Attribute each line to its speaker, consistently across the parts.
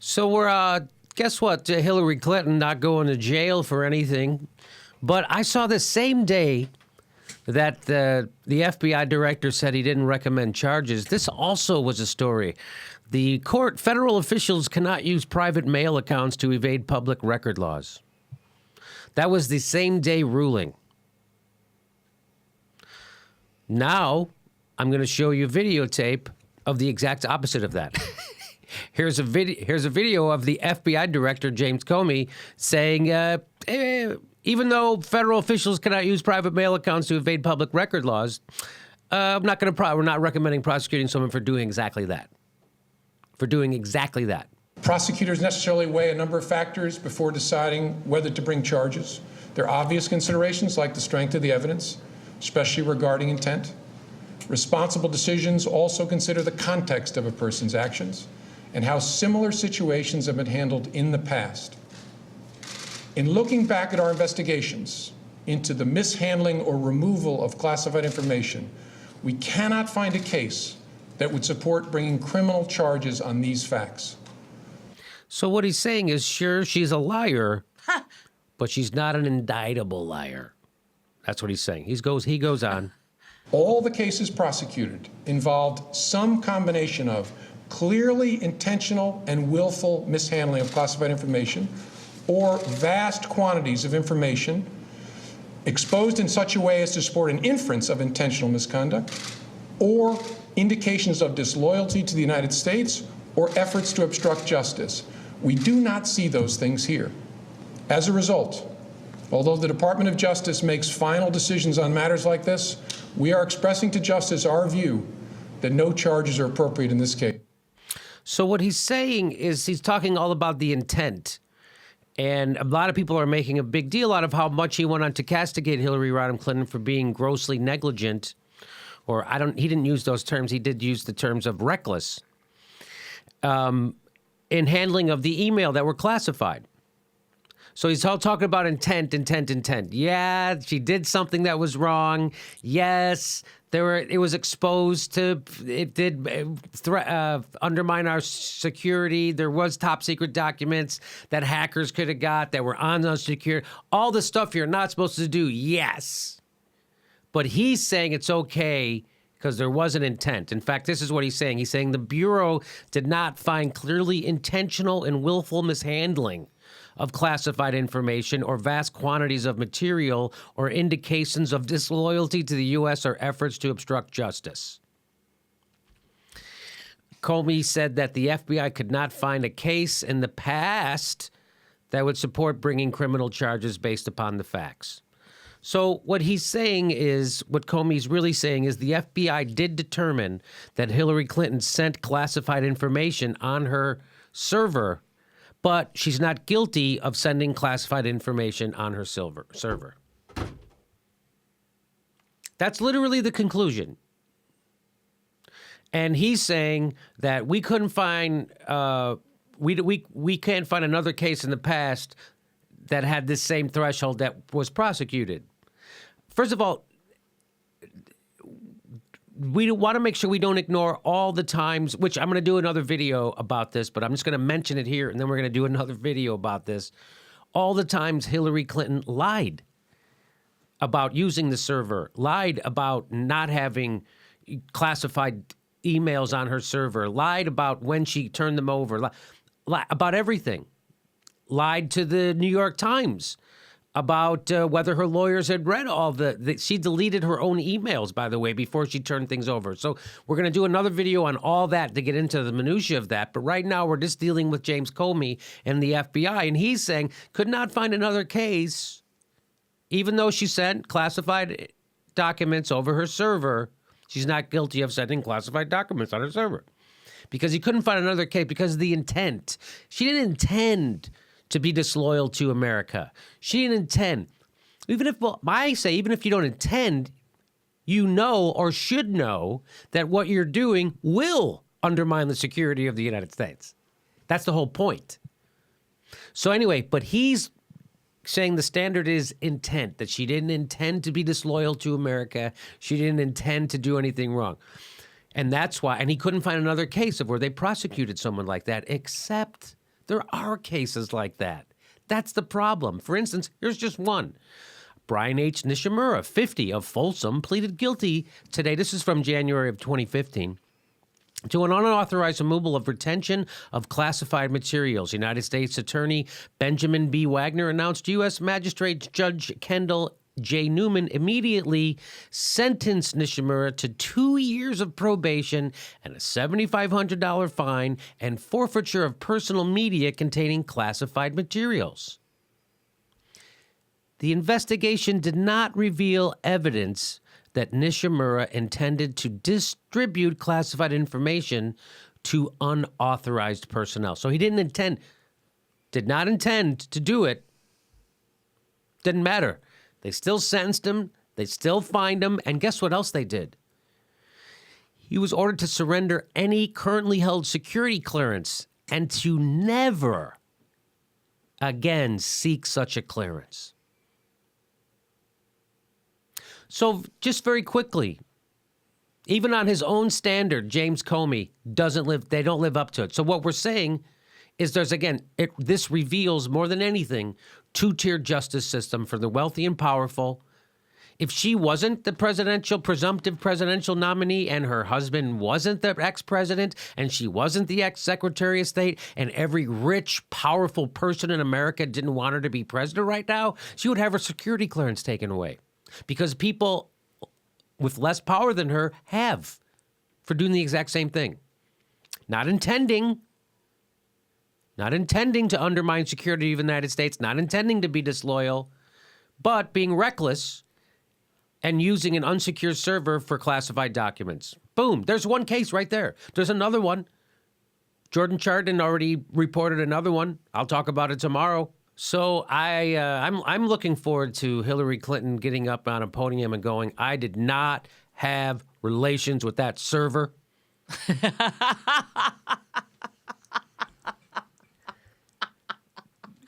Speaker 1: So guess what? Hillary Clinton not going to jail for anything. But I saw the same day that the FBI director said he didn't recommend charges. This also was a story. The court, federal officials cannot use private mail accounts to evade public record laws. That was the same day ruling. Now, I'm going to show you a videotape of the exact opposite of that. Here's a video of the FBI director, James Comey, saying, even though federal officials cannot use private mail accounts to evade public record laws, we're not recommending prosecuting someone for doing exactly that.
Speaker 2: Prosecutors necessarily weigh a number of factors before deciding whether to bring charges. There are obvious considerations like the strength of the evidence, especially regarding intent. Responsible decisions also consider the context of a person's actions and how similar situations have been handled in the past. In looking back at our investigations into the mishandling or removal of classified information, we cannot find a case that would support bringing criminal charges on these facts.
Speaker 1: So what he's saying is, sure, she's a liar, but she's not an indictable liar. That's what he's saying. He goes on.
Speaker 2: All the cases prosecuted involved some combination of clearly intentional and willful mishandling of classified information or vast quantities of information exposed in such a way as to support an inference of intentional misconduct or indications of disloyalty to the United States or efforts to obstruct justice. We do not see those things here. As a result, although the Department of Justice makes final decisions on matters like this, we are expressing to Justice our view that no charges are appropriate in this case.
Speaker 1: So what he's saying is he's talking all about the intent. And a lot of people are making a big deal out of how much he went on to castigate Hillary Rodham Clinton for being grossly negligent. Or he didn't use those terms. He did use the terms of reckless in handling of the email that were classified. So he's all talking about intent. Yeah, she did something that was wrong. Yes, it was exposed to, it did undermine our security. There was top secret documents that hackers could have got that were on those secure. All the stuff you're not supposed to do, yes. But he's saying it's okay because there was an intent. In fact, this is what he's saying. He's saying the Bureau did not find clearly intentional and willful mishandling of classified information or vast quantities of material or indications of disloyalty to the U.S. or efforts to obstruct justice. Comey said that the FBI could not find a case in the past that would support bringing criminal charges based upon the facts. So what he's saying is, what Comey's really saying is the FBI did determine that Hillary Clinton sent classified information on her server, but she's not guilty of sending classified information on her server. That's literally the conclusion. And he's saying that we couldn't find, we can't find another case in the past that had this same threshold that was prosecuted. First of all, we want to make sure we don't ignore all the times, which I'm going to do another video about this, but I'm just going to mention it here, and then we're going to do another video about this. All the times Hillary Clinton lied about using the server, lied about not having classified emails on her server, lied about when she turned them over, about everything. Lied to the New York Times about whether her lawyers had read all she deleted her own emails, by the way, before she turned things over. So we're going to do another video on all that to get into the minutia of that. But right now we're just dealing with James Comey and the FBI. And he's saying could not find another case, even though she sent classified documents over her server. She's not guilty of sending classified documents on her server because he couldn't find another case because of the intent. She didn't intend to be disloyal to America. She didn't intend. Even if you don't intend, you know or should know that what you're doing will undermine the security of the United States. That's the whole point. So anyway, but he's saying the standard is intent, that she didn't intend to be disloyal to America. She didn't intend to do anything wrong. And that's why, and he couldn't find another case of where they prosecuted someone like that, except There are cases like that. That's the problem. For instance, here's just one. Brian H. Nishimura, 50, of Folsom, pleaded guilty today. This is from January of 2015. To an unauthorized removal of retention of classified materials. United States Attorney Benjamin B. Wagner announced U.S. Magistrate Judge Kendall J. Newman immediately sentenced Nishimura to 2 years of probation and a $7,500 fine and forfeiture of personal media containing classified materials. The investigation did not reveal evidence that Nishimura intended to distribute classified information to unauthorized personnel. So he did not intend to do it. Didn't matter. They still sentenced him. They still fined him. And guess what else they did? He was ordered to surrender any currently held security clearance and to never again seek such a clearance. So just very quickly, even on his own standard, James Comey they don't live up to it. So what we're saying is this reveals more than anything, two-tier justice system for the wealthy and powerful. If she wasn't the presumptive presidential nominee and her husband wasn't the ex-president and she wasn't the ex-secretary of state and every rich, powerful person in America didn't want her to be president right now, she would have her security clearance taken away. Because people with less power than her have for doing the exact same thing. Not intending to undermine security of the United States, not intending to be disloyal, but being reckless and using an unsecured server for classified documents. Boom, there's one case right there. There's another one. Jordan Chardon already reported another one. I'll talk about it tomorrow. So I'm looking forward to Hillary Clinton getting up on a podium and going, I did not have relations with that server.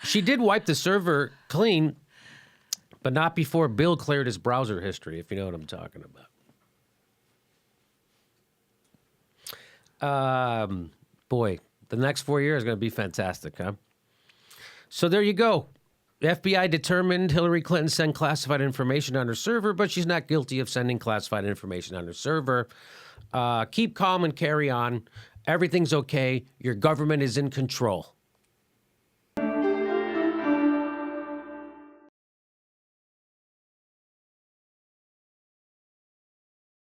Speaker 1: She did wipe the server clean, but not before Bill cleared his browser history, if you know what I'm talking about. Boy, the next 4 years are going to be fantastic, huh? So there you go. The FBI determined Hillary Clinton sent classified information on her server, but she's not guilty of sending classified information on her server. Keep calm and carry on. Everything's okay. Your government is in control.